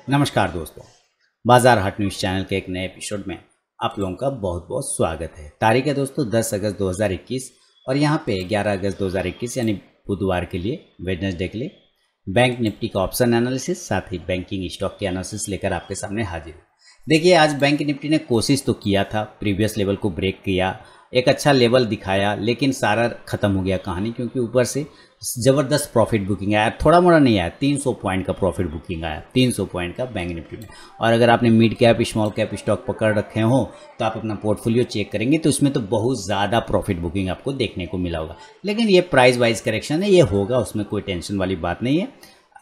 नमस्कार दोस्तों, बाजार हाट न्यूज़ चैनल के एक नए एपिसोड में आप लोगों का बहुत बहुत स्वागत है। तारीख है दोस्तों 10 अगस्त 2021 और यहाँ पे 11 अगस्त 2021 यानी बुधवार के लिए, वेडनेसडे के लिए बैंक निफ्टी का ऑप्शन एनालिसिस साथ ही बैंकिंग स्टॉक के एनालिसिस लेकर आपके सामने हाजिर हूँ। देखिए, आज बैंक निफ्टी ने कोशिश तो किया था, प्रीवियस लेवल को ब्रेक किया, एक अच्छा लेवल दिखाया, लेकिन सारा ख़त्म हो गया कहानी, क्योंकि ऊपर से ज़बरदस्त प्रॉफिट बुकिंग आया। थोड़ा मोड़ा नहीं आया, 300 पॉइंट का प्रॉफिट बुकिंग आया, 300 पॉइंट का बैंक निफ्टी में। और अगर आपने mid cap small cap stock पकड़ रखे हो तो आप अपना पोर्टफोलियो चेक करेंगे तो उसमें तो बहुत ज़्यादा प्रॉफिट बुकिंग आपको देखने को मिला होगा। लेकिन ये प्राइस वाइज करेक्शन है, ये होगा, उसमें कोई टेंशन वाली बात नहीं है।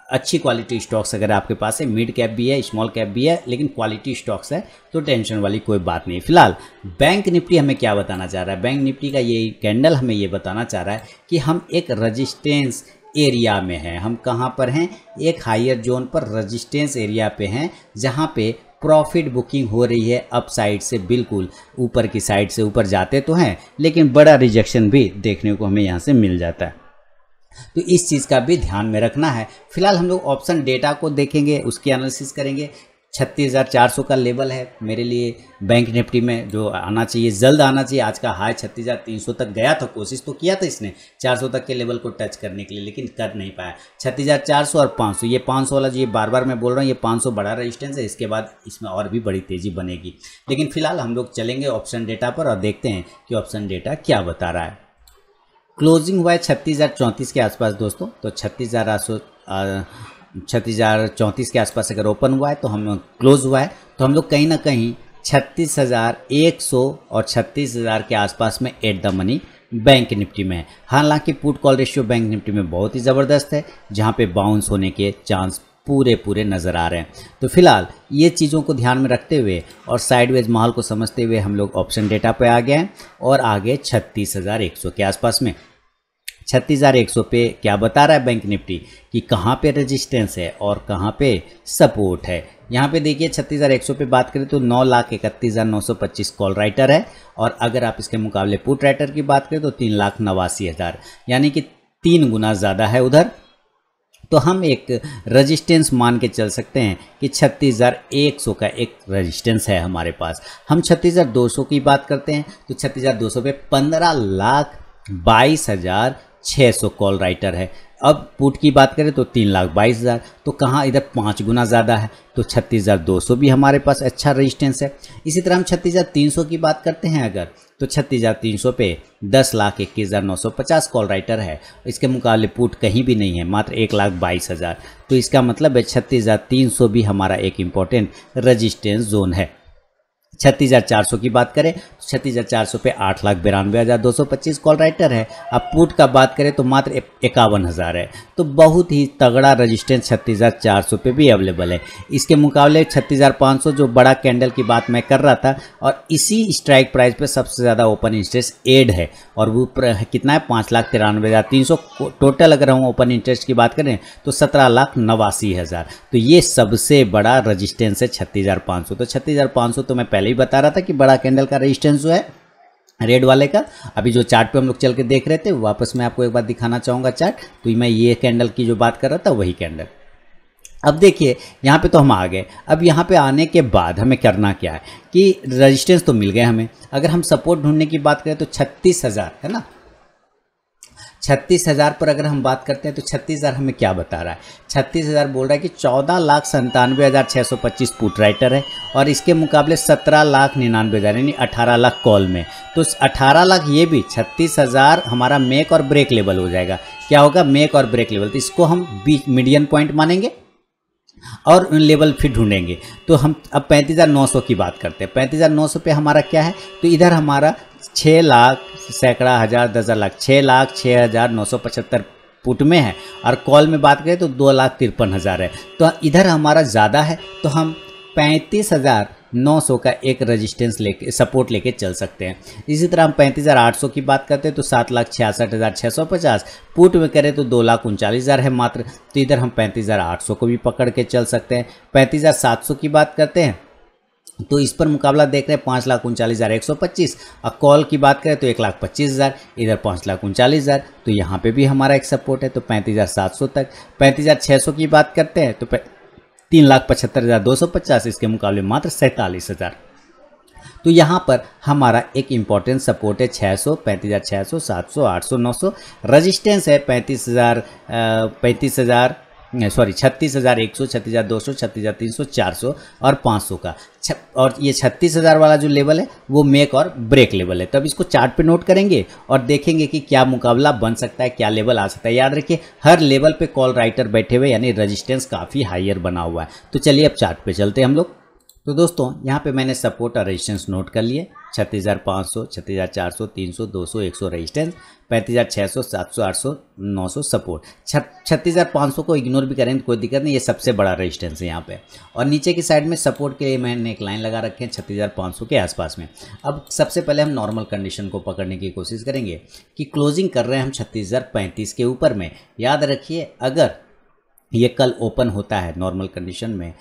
अच्छी क्वालिटी स्टॉक्स अगर आपके पास है, मिड कैप भी है, स्मॉल कैप भी है, लेकिन क्वालिटी स्टॉक्स है तो टेंशन वाली कोई बात नहीं। फिलहाल बैंक निफ्टी हमें क्या बताना चाह रहा है, बैंक निफ्टी का ये कैंडल हमें ये बताना चाह रहा है कि हम एक रजिस्टेंस एरिया में हैं। हम कहाँ पर हैं? एक हायर जोन पर रजिस्टेंस एरिया पे हैं, जहाँ पे प्रॉफिट बुकिंग हो रही है अप साइड से, बिल्कुल ऊपर की साइड से। ऊपर जाते तो हैं लेकिन बड़ा रिजेक्शन भी देखने को हमें यहाँ से मिल जाता है, तो इस चीज़ का भी ध्यान में रखना है। फिलहाल हम लोग ऑप्शन डेटा को देखेंगे, उसकी एनालिसिस करेंगे। 36,400 का लेवल है मेरे लिए बैंक निफ्टी में, जो आना चाहिए, जल्द आना चाहिए। आज का हाई 36,300 तक गया था, कोशिश तो किया था इसने 400 तक के लेवल को टच करने के लिए, लेकिन कर नहीं पाया। 36,400 और 500, ये 500 वाला, जो ये बार बार मैं बोल रहा हूँ, ये 500 बड़ा रेजिस्टेंस है। इसके बाद इसमें और भी बड़ी तेज़ी बनेगी। लेकिन फिलहाल हम लोग चलेंगे ऑप्शन डेटा पर और देखते हैं कि ऑप्शन डेटा क्या बता रहा है। क्लोजिंग हुआ है 36,034 के आसपास दोस्तों, तो 36,034 के आसपास अगर ओपन हुआ है तो हम क्लोज हुआ है, तो हम लोग कहीं ना कहीं 36,100 और 36,000 के आसपास में at the money bank Nifty में है। हालांकि put call ratio bank Nifty में बहुत ही ज़बरदस्त है, जहां पे बाउंस होने के चांस पूरे नज़र आ रहे हैं। तो फिलहाल ये चीज़ों को ध्यान में रखते हुए और साइडवेज माहौल को समझते हुए हम लोग ऑप्शन डेटा पे आ गए हैं और आगे 36,100 के आसपास में। 36,100 पे क्या बता रहा है बैंक निफ्टी कि कहाँ पे रेजिस्टेंस है और कहाँ पे सपोर्ट है। यहाँ पे देखिए 36,100 पे बात करें तो 9,31,925 कॉल राइटर है, और अगर आप इसके मुकाबले पुट राइटर की बात करें तो 3,89,000, यानी कि 3 गुना ज़्यादा है उधर। तो हम एक रेजिस्टेंस मान के चल सकते हैं कि 36,100 का एक रेजिस्टेंस है हमारे पास। हम 36,200 की बात करते हैं तो 36,200 पे 15,22,600 कॉल राइटर है। अब पुट की बात करें तो 3,22,000, तो कहाँ इधर 5 गुना ज़्यादा है, तो 36,200 भी हमारे पास अच्छा रेजिस्टेंस है। इसी तरह हम 36,300 की बात करते हैं अगर, तो 36,300 पे 10,21,950 कॉल राइटर है। इसके मुकाबले पुट कहीं भी नहीं है, मात्र 1,22,000। तो इसका मतलब है 36,300 भी हमारा एक इम्पॉर्टेंट रेजिस्टेंस जोन है। 36,400 की बात करें तो 36,400 पे 8,92,225 कॉल राइटर है। अब पुट का बात करें तो मात्र 51,000 है, तो बहुत ही तगड़ा रेजिस्टेंस 36,400 पे भी अवेलेबल है। इसके मुकाबले 36,500 जो बड़ा कैंडल की बात मैं कर रहा था, और इसी स्ट्राइक प्राइस पे सबसे ज़्यादा ओपन इंटरेस्ट एड है, और वो कितना है 5,93,300 टोटल। अगर हम ओपन इंटरेस्ट की बात करें तो 17,89,000, तो ये सबसे बड़ा रेजिस्टेंस है 36,500। तो 36,500 तो मैं पहले ही बता रहा था कि बड़ा कैंडल का रेजिस्टेंस जो है रेड वाले का। अभी जो चार्ट पे हम लोग चल के देख रहे थे, वापस मैं आपको एक बार दिखाना चाहूँगा चार्ट। तो मैं ये कैंडल की जो बात कर रहा था वही कैंडल। अब देखिए यहाँ पे तो हम आ गए। अब यहाँ पे आने के बाद हमें करना क्या है कि रेजिस्टेंस तो मिल गए हमें। अगर हम सपोर्ट ढूंढने की बात करें तो 36,000 है ना, 36,000 पर अगर हम बात करते हैं तो 36,000 हमें क्या बता रहा है? 36,000 बोल रहा है कि 14,97,625 पुट राइटर है, और इसके मुकाबले 17,99,000 यानी 18 लाख कॉल में। तो 18 लाख ये भी 36,000 हमारा मेक और ब्रेक लेवल हो जाएगा। क्या होगा? मेक और ब्रेक लेवल। तो इसको हम मीडियन पॉइंट मानेंगे और लेवल फिर ढूंढेंगे। तो हम अब 35,900 की बात करते हैं। 35,900 पे हमारा क्या है? तो इधर हमारा 6 लाख, सैकड़ा, हज़ार, 10,000 लाख, 6,06,975 पुट में है, और कॉल में बात करें तो 2,53,000 है। तो इधर हमारा ज़्यादा है, तो हम 35,900 का एक रेजिस्टेंस लेके, सपोर्ट लेके चल सकते हैं। इसी तरह हम 35,800 की बात करते हैं तो 7,66,650, पुट में करें तो 2,39,000 है मात्र। तो इधर हम 35,800 को भी पकड़ के चल सकते हैं। 35,700 की बात करते हैं तो इस पर मुकाबला देख रहे हैं 5,39,125, और कॉल की बात करें तो 1,25,000, इधर 5,39,000। तो यहाँ पे भी हमारा एक सपोर्ट है, तो 35,700 तक। 35,600 की बात करते हैं तो 3,75,250, इसके मुकाबले मात्र 47,000। तो यहाँ पर हमारा एक इम्पॉर्टेंट सपोर्ट है 600, 35,600, 700, 800, 900। रजिस्टेंस है 36,100, 36,200, 36,300, 400 और 500 का। और ये 36,000 वाला जो लेवल है वो मेक और ब्रेक लेवल है। तब इसको चार्ट पे नोट करेंगे और देखेंगे कि क्या मुकाबला बन सकता है, क्या लेवल आ सकता है। याद रखिए हर लेवल पे कॉल राइटर बैठे हुए, यानी रजिस्टेंस काफ़ी हायर बना हुआ है। तो चलिए अब चार्ट पे चलते हैं हम लोग। तो दोस्तों यहाँ पे मैंने सपोर्ट और रेजिस्टेंस नोट कर लिए। 36,500, 36,400, 300, 200, 100 रेजिस्टेंस, 35,600, 700, 800, 900 सपोर्ट। 36,500 को इग्नोर भी करें तो कोई दिक्कत नहीं, ये सबसे बड़ा रेजिस्टेंस है यहाँ पे। और नीचे की साइड में सपोर्ट के लिए मैंने एक लाइन लगा रखे हैं 36,500 के आसपास में। अब सबसे पहले हम नॉर्मल कंडीशन को पकड़ने की कोशिश करेंगे कि क्लोजिंग कर रहे हैं हम 36,035 के ऊपर में। याद रखिए अगर ये कल ओपन होता है नॉर्मल कंडीशन में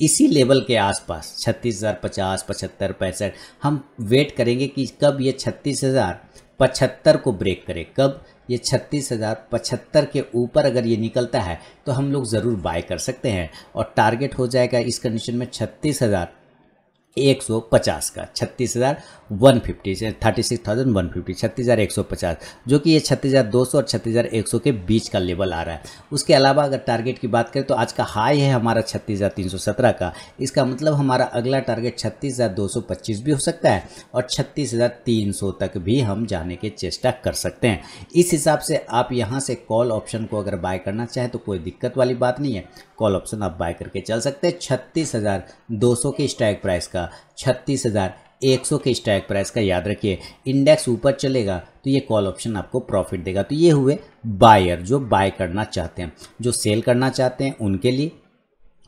इसी लेवल के आसपास 36,050, 75, 65, हम वेट करेंगे कि कब ये 36,075 को ब्रेक करे। कब ये 36,075 के ऊपर अगर ये निकलता है तो हम लोग ज़रूर बाय कर सकते हैं। और टारगेट हो जाएगा इस कंडीशन में 36,150 का, 36,150, 36,150, 36,150, जो कि ये 36,200 और 36,100 के बीच का लेवल आ रहा है। उसके अलावा अगर टारगेट की बात करें तो आज का हाई है हमारा 36,317 का। इसका मतलब हमारा अगला टारगेट 36,225 भी हो सकता है और 36,300 तक भी हम जाने की चेष्टा कर सकते हैं। इस हिसाब से आप यहाँ से कॉल ऑप्शन को अगर बाय करना चाहें तो कोई दिक्कत वाली बात नहीं है, कॉल ऑप्शन आप बाय करके चल सकते हैं। 36,200 के स्ट्राइक प्राइस का, 36,100 के स्ट्राइक प्राइस का। याद रखिए इंडेक्स ऊपर चलेगा तो ये कॉल ऑप्शन आपको प्रॉफिट देगा। तो ये हुए बायर जो बाय करना चाहते हैं। जो सेल करना चाहते हैं उनके लिए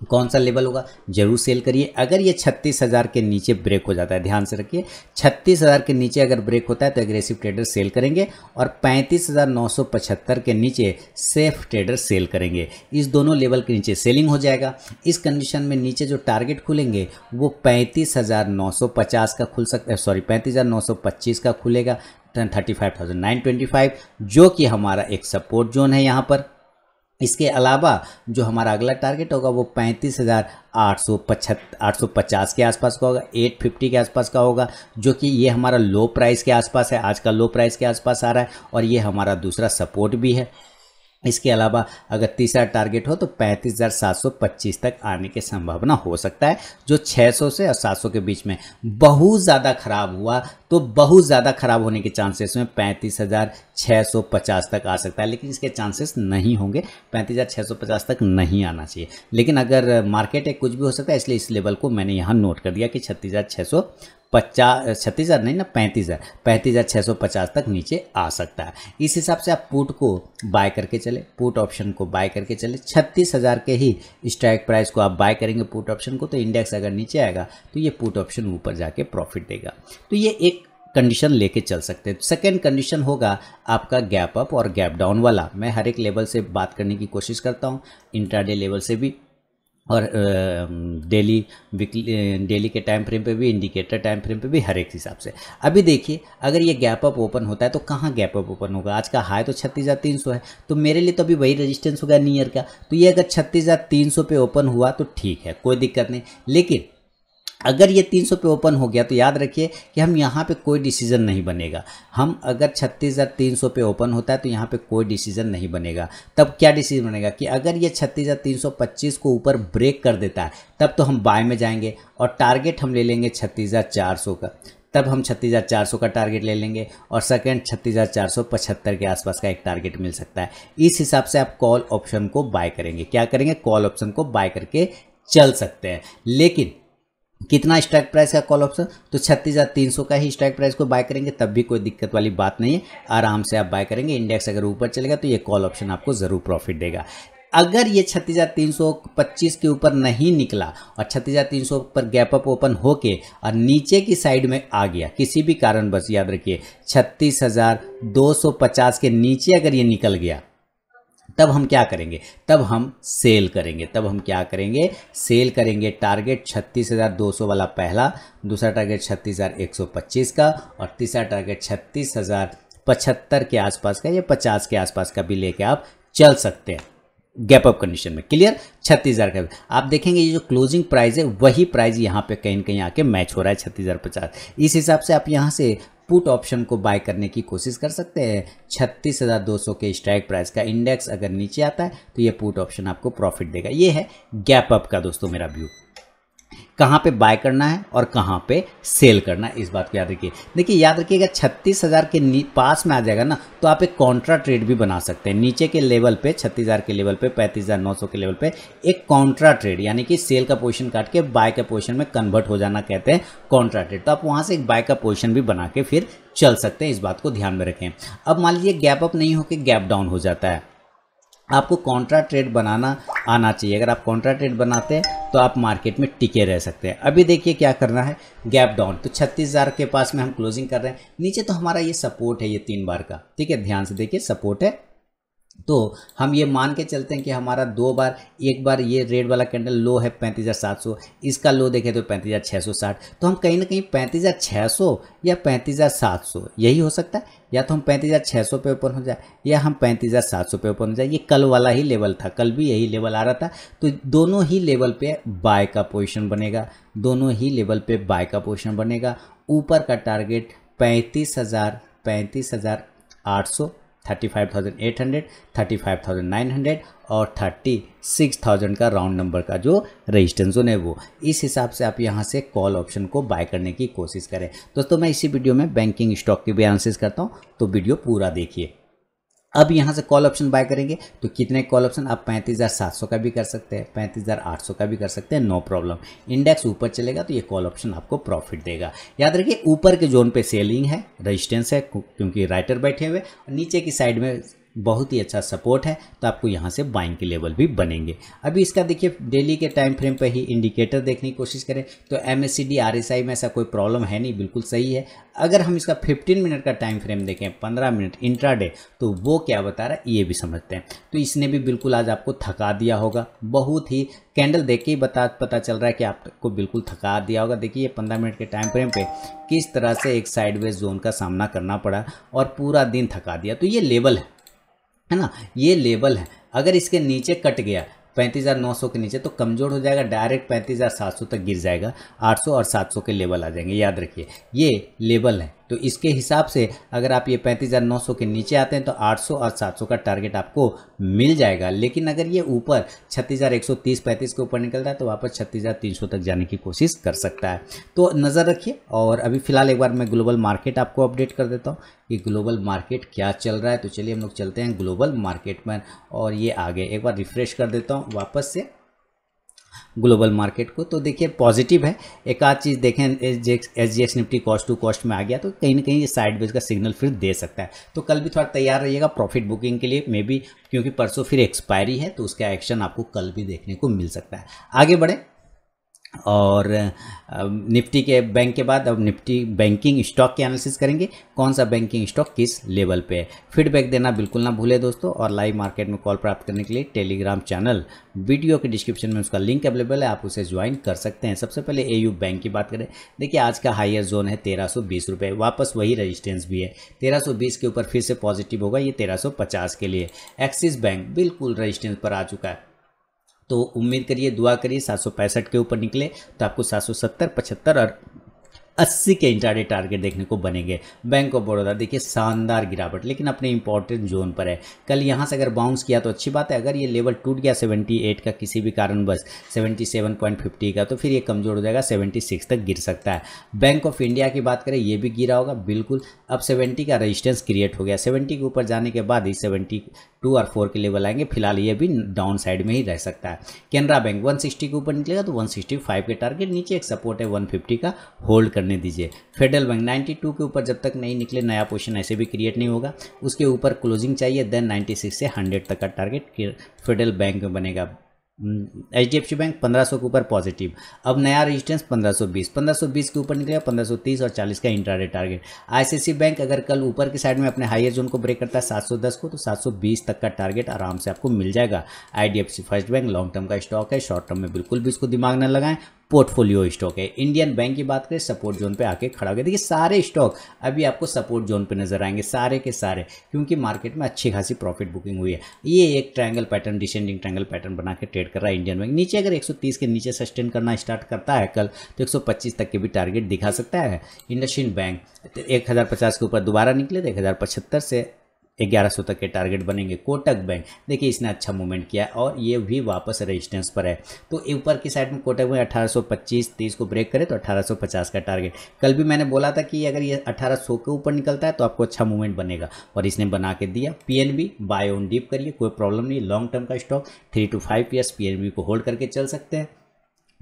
कौन सा लेवल होगा, जरूर सेल करिए। अगर ये 36,000 के नीचे ब्रेक हो जाता है, ध्यान से रखिए 36,000 के नीचे अगर ब्रेक होता है तो एग्रेसिव ट्रेडर सेल करेंगे और 35,975 के नीचे सेफ ट्रेडर सेल करेंगे। इस दोनों लेवल के नीचे सेलिंग हो जाएगा। इस कंडीशन में नीचे जो टारगेट खुलेंगे वो 35,950 का खुल सकता है, 35,925 का खुलेगा, 35,925, जो कि हमारा एक सपोर्ट जोन है यहाँ पर। इसके अलावा जो हमारा अगला टारगेट होगा वो 35,850 के आसपास का होगा, 850 के आसपास का होगा, जो कि ये हमारा लो प्राइस के आसपास है। आज का लो प्राइस के आसपास आ रहा है और ये हमारा दूसरा सपोर्ट भी है। इसके अलावा अगर तीसरा टारगेट हो तो 35,725 तक आने की संभावना हो सकता है, जो 600 से और 700 के बीच में। बहुत ज़्यादा ख़राब हुआ तो बहुत ज़्यादा ख़राब होने के चांसेस में 35,650 तक आ सकता है, लेकिन इसके चांसेस नहीं होंगे। 35,650 तक नहीं आना चाहिए, लेकिन अगर मार्केट है कुछ भी हो सकता है, इसलिए इस लेवल को मैंने यहाँ नोट कर दिया कि 36,650 नहीं ना 35,650 तक नीचे आ सकता है। इस हिसाब से आप पुट को बाय करके चले, पुट ऑप्शन को बाय करके चले। 36,000 के ही स्ट्राइक प्राइस को आप बाय करेंगे पुट ऑप्शन को, तो इंडेक्स अगर नीचे आएगा तो ये पुट ऑप्शन ऊपर जाके प्रॉफिट देगा। तो ये एक कंडीशन लेके चल सकते हैं। सेकेंड कंडीशन होगा आपका गैप अप और गैप डाउन वाला। मैं हर एक लेवल से बात करने की कोशिश करता हूँ, इंट्राडे लेवल से भी और डेली डेली के टाइम फ्रेम पे भी, इंडिकेटर टाइम फ्रेम पे भी, हर एक हिसाब से। अभी देखिए अगर ये गैप अप ओपन होता है तो कहाँ गैप अप ओपन होगा। आज का हाई तो 36,300 है, तो मेरे लिए तो अभी वही रेजिस्टेंस होगा नियर का। तो ये अगर 36,300 पे ओपन हुआ तो ठीक है, कोई दिक्कत नहीं। लेकिन अगर ये 300 पे ओपन हो गया तो याद रखिए कि हम यहाँ पे कोई डिसीजन नहीं बनेगा। हम अगर 36,300 पे ओपन होता है तो यहाँ पे कोई डिसीजन नहीं बनेगा। तब क्या डिसीजन बनेगा कि अगर ये 36,325 को ऊपर ब्रेक कर देता है तब तो हम बाय में जाएंगे और टारगेट हम ले लेंगे 36,400 का। तब हम 36,400 का टारगेट ले लेंगे और सेकंड 36,475 के आसपास का एक टारगेट मिल सकता है। इस हिसाब से आप कॉल ऑप्शन को बाय करेंगे। क्या करेंगे, कॉल ऑप्शन को बाय करके चल सकते हैं। लेकिन कितना स्ट्राइक प्राइस का कॉल ऑप्शन, तो 36,300 का ही स्ट्राइक प्राइस को बाय करेंगे, तब भी कोई दिक्कत वाली बात नहीं है, आराम से आप बाय करेंगे। इंडेक्स अगर ऊपर चलेगा तो ये कॉल ऑप्शन आपको ज़रूर प्रॉफिट देगा। अगर ये 36,325 के ऊपर नहीं निकला और 36,300 पर गैप अप ओपन होके और नीचे की साइड में आ गया किसी भी कारण, बस याद रखिए 36,250 के नीचे अगर ये निकल गया तब हम क्या करेंगे, तब हम सेल करेंगे। तब हम क्या करेंगे, सेल करेंगे। टारगेट 36,200 वाला पहला, दूसरा टारगेट 36,125 का और तीसरा टारगेट 36,075 के आसपास का या 50 के आसपास का भी लेके आप चल सकते हैं। गैप अप कंडीशन में। क्लियर? 36,000 का आप देखेंगे ये जो क्लोजिंग प्राइस है वही प्राइस यहाँ पे कहीं न कहीं आके मैच हो रहा है 36,050। इस हिसाब से आप यहाँ से पुट ऑप्शन को बाय करने की कोशिश कर सकते हैं। 36,200 के स्ट्राइक प्राइस का इंडेक्स अगर नीचे आता है तो ये पुट ऑप्शन आपको प्रॉफिट देगा। ये है गैप अप का दोस्तों मेरा व्यू, कहाँ पे बाय करना है और कहाँ पे सेल करना है, इस बात को याद रखिए। देखिए याद रखिएगा 36,000 के पास में आ जाएगा ना तो आप एक कॉन्ट्रा ट्रेड भी बना सकते हैं। नीचे के लेवल पे 36,000 के लेवल पे 35,900 के लेवल पे एक कॉन्ट्रा ट्रेड यानी कि सेल का पोजीशन काट के बाय का पोजीशन में कन्वर्ट हो जाना कहते हैं कॉन्ट्रा ट्रेड। तो आप वहाँ से एक बाय का पोजीशन भी बना के फिर चल सकते हैं, इस बात को ध्यान में रखें। अब मान लीजिए गैप अप नहीं होकर गैप डाउन हो जाता है, आपको कॉन्ट्रा ट्रेड बनाना आना चाहिए। अगर आप कॉन्ट्रा ट्रेड बनाते हैं तो आप मार्केट में टिके रह सकते हैं। अभी देखिए क्या करना है, गैप डाउन, तो 36,000 के पास में हम क्लोजिंग कर रहे हैं। नीचे तो हमारा ये सपोर्ट है, ये 3 बार का, ठीक है, ध्यान से देखिए सपोर्ट है। तो हम ये मान के चलते हैं कि हमारा 2 बार, एक बार ये रेड वाला कैंडल लो है 35,700, इसका लो देखें तो 35,660, तो हम कहीं ना कहीं 35,600 या 35,700 यही हो सकता है। या तो हम 35,600 पे ओपन हो जाए या हम 35,700 पे ओपन हो जाए। ये कल वाला ही लेवल था, कल भी यही लेवल आ रहा था, तो दोनों ही लेवल पे बाय का पोजीशन बनेगा, दोनों ही लेवल पे बाय का पोजीशन बनेगा। ऊपर का टारगेट 35,800, 35,800, 35,900 और 36,000 का राउंड नंबर का जो रेजिस्टेंस जोन है वो। इस हिसाब से आप यहाँ से कॉल ऑप्शन को बाय करने की कोशिश करें। दोस्तों मैं इसी वीडियो में बैंकिंग स्टॉक की भी एनालिसिस करता हूँ, तो वीडियो पूरा देखिए। अब यहाँ से कॉल ऑप्शन बाय करेंगे तो कितने कॉल ऑप्शन, आप 35,700 का भी कर सकते हैं, 35,800 का भी कर सकते हैं, नो प्रॉब्लम। इंडेक्स ऊपर चलेगा तो ये कॉल ऑप्शन आपको प्रॉफिट देगा। याद रखिए ऊपर के जोन पे सेलिंग है, रेजिस्टेंस है क्योंकि राइटर बैठे हुए, नीचे की साइड में बहुत ही अच्छा सपोर्ट है, तो आपको यहाँ से बाइंग के लेवल भी बनेंगे। अभी इसका देखिए डेली के टाइम फ्रेम पे ही इंडिकेटर देखने की कोशिश करें तो MACD RSI में ऐसा कोई प्रॉब्लम है नहीं, बिल्कुल सही है। अगर हम इसका 15 मिनट का टाइम फ्रेम देखें, 15 मिनट इंट्राडे, तो वो क्या बता रहा है ये भी समझते हैं। तो इसने भी बिल्कुल आज आपको थका दिया होगा, बहुत ही कैंडल देख के ही पता चल रहा है कि आपको बिल्कुल थका दिया होगा। देखिए ये 15 मिनट के टाइम फ्रेम पे किस तरह से एक साइडवेज जोन का सामना करना पड़ा और पूरा दिन थका दिया। तो ये लेवल है ना, ये लेवल है। अगर इसके नीचे कट गया 35,900 के नीचे तो कमज़ोर हो जाएगा, डायरेक्ट 35,700 तक गिर जाएगा, 800 और 700 के लेवल आ जाएंगे। याद रखिए ये लेवल है, तो इसके हिसाब से अगर आप ये 35,900 के नीचे आते हैं तो 800 और 700 का टारगेट आपको मिल जाएगा। लेकिन अगर ये ऊपर 36,130-35 के ऊपर निकलता है तो वापस 36,300 तक जाने की कोशिश कर सकता है। तो नज़र रखिए। और अभी फ़िलहाल एक बार मैं ग्लोबल मार्केट आपको अपडेट कर देता हूँ कि ग्लोबल मार्केट क्या चल रहा है। तो चलिए हम लोग चलते हैं ग्लोबल मार्केट में, और ये आगे एक बार रिफ्रेश कर देता हूँ वापस से ग्लोबल मार्केट को। तो देखिए पॉजिटिव है। एक आध चीज़ देखें, SGX Nifty cost to cost में आ गया तो कहीं ना कहीं ये साइडवेज का सिग्नल फिर दे सकता है। तो कल भी थोड़ा तैयार रहिएगा प्रॉफिट बुकिंग के लिए, मे बी क्योंकि परसों फिर एक्सपायरी है तो उसका एक्शन आपको कल भी देखने को मिल सकता है। आगे बढ़े और निफ्टी के बैंक के बाद अब निफ्टी बैंकिंग स्टॉक की एनालिसिस करेंगे, कौन सा बैंकिंग स्टॉक किस लेवल पे है। फीडबैक देना बिल्कुल ना भूले दोस्तों, और लाइव मार्केट में कॉल प्राप्त करने के लिए टेलीग्राम चैनल वीडियो के डिस्क्रिप्शन में उसका लिंक अवेलेबल है, आप उसे ज्वाइन कर सकते हैं। सबसे पहले AU बैंक की बात करें, देखिए आज का हायर जोन है 1320 रुपये, वापस वही रेजिस्टेंस भी है 1320 के ऊपर फिर से पॉजिटिव होगा ये 1350 के लिए। एक्सिस बैंक बिल्कुल रेजिस्टेंस पर आ चुका है, तो उम्मीद करिए, दुआ करिए 765 के ऊपर निकले तो आपको 770, 75 और 80 के इंट्राडे टारगेट देखने को बनेंगे। बैंक ऑफ बड़ौदा देखिए शानदार गिरावट, लेकिन अपने इंपॉर्टेंट जोन पर है। कल यहाँ से अगर बाउंस किया तो अच्छी बात है, अगर ये लेवल टूट गया 78 का किसी भी कारणवश 77.50 का, तो फिर ये कमज़ोर हो जाएगा, 76 तक गिर सकता है। बैंक ऑफ इंडिया की बात करें, ये भी गिरा होगा बिल्कुल। अब 70 का रेजिस्टेंस क्रिएट हो गया, 70 के ऊपर जाने के बाद ही 72 और 4 के लेवल आएंगे। फिलहाल ये भी डाउन साइड में ही रह सकता है। कैनरा बैंक 160 के ऊपर निकलेगा तो 165 के टारगेट, नीचे एक सपोर्ट है 150 का, होल्ड करने दीजिए। फेडरल बैंक 92 के ऊपर जब तक नहीं निकले नया पोजीशन ऐसे भी क्रिएट नहीं होगा, उसके ऊपर क्लोजिंग चाहिए, देन 96 से 100 तक का टारगेट फेडरल बैंक में बनेगा। HDFC बैंक 1500 के ऊपर पॉजिटिव। अब नया रेजिस्टेंस 1520 के ऊपर निकलेगा, 1530 और 40 का इंट्राडे टारगेट। ICICI बैंक अगर कल ऊपर की साइड में अपने हायर जोन को ब्रेक करता है 710 को, तो 720 तक का टारगेट आराम से आपको मिल जाएगा। IDFC first bank long term का स्टॉक है, शॉर्ट टर्म में बिल्कुल भी इसको दिमाग न लगाएं, पोर्टफोलियो स्टॉक है। इंडियन बैंक की बात करें सपोर्ट जोन पे आके खड़ा हो गया। देखिए सारे स्टॉक अभी आपको सपोर्ट जोन पे नजर आएंगे, सारे के सारे, क्योंकि मार्केट में अच्छी खासी प्रॉफिट बुकिंग हुई है। ये एक triangle pattern, descending triangle pattern बना के ट्रेड कर रहा है इंडियन बैंक। नीचे अगर 130 के नीचे सस्टेन करना स्टार्ट करता है कल, तो 125 तक के भी टारगेट दिखा सकता है। इंडसइंड बैंक 1050 के ऊपर दोबारा निकले तो 1075 से 1100 तक के टारगेट बनेंगे। कोटक बैंक देखिए इसने अच्छा मूवमेंट किया और ये भी वापस रेजिस्टेंस पर है। तो ऊपर की साइड में कोटक बैंक 1825-30 को ब्रेक करे तो 1850 का टारगेट। कल भी मैंने बोला था कि अगर ये 1800 के ऊपर निकलता है तो आपको अच्छा मूवमेंट बनेगा, और इसने बना के दिया। पीएनबी बाय ऑन डीप करिए, कोई प्रॉब्लम नहीं, लॉन्ग टर्म का स्टॉक 3 to 5 ईयर्स पीएनबी को होल्ड करके चल सकते हैं,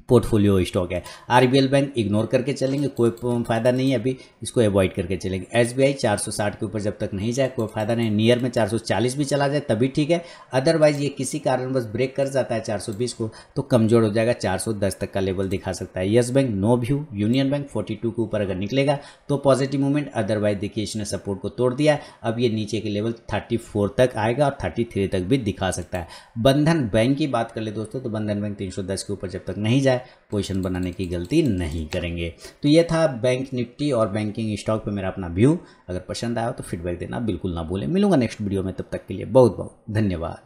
पोर्टफोलियो स्टॉक है। आरबीएल बैंक इग्नोर करके चलेंगे, कोई फायदा नहीं है, अभी इसको अवॉइड करके चलेंगे। एसबीआई 460 के ऊपर जब तक नहीं जाए कोई फायदा नहीं, नियर में 440 भी चला जाए तभी ठीक है। अदरवाइज ये किसी कारणवश ब्रेक कर जाता है 420 को तो कमजोर हो जाएगा, 410 तक का लेवल दिखा सकता है। Yes Bank no view. Union Bank 42 के ऊपर अगर निकलेगा तो पॉजिटिव मूवमेंट, अदरवाइज देखिए इसने सपोर्ट को तोड़ दिया। अब ये नीचे के लेवल 34 तक आएगा और 33 तक भी दिखा सकता है। बंधन बैंक की बात कर ले दोस्तों, तो बंधन बैंक 310 के ऊपर जब तक नहीं जाए पोजीशन बनाने की गलती नहीं करेंगे। तो ये था बैंक निफ्टी और बैंकिंग स्टॉक पे मेरा अपना व्यू। अगर पसंद आया तो फीडबैक देना बिल्कुल ना भूलें। मिलूंगा नेक्स्ट वीडियो में, तब तक के लिए बहुत बहुत धन्यवाद।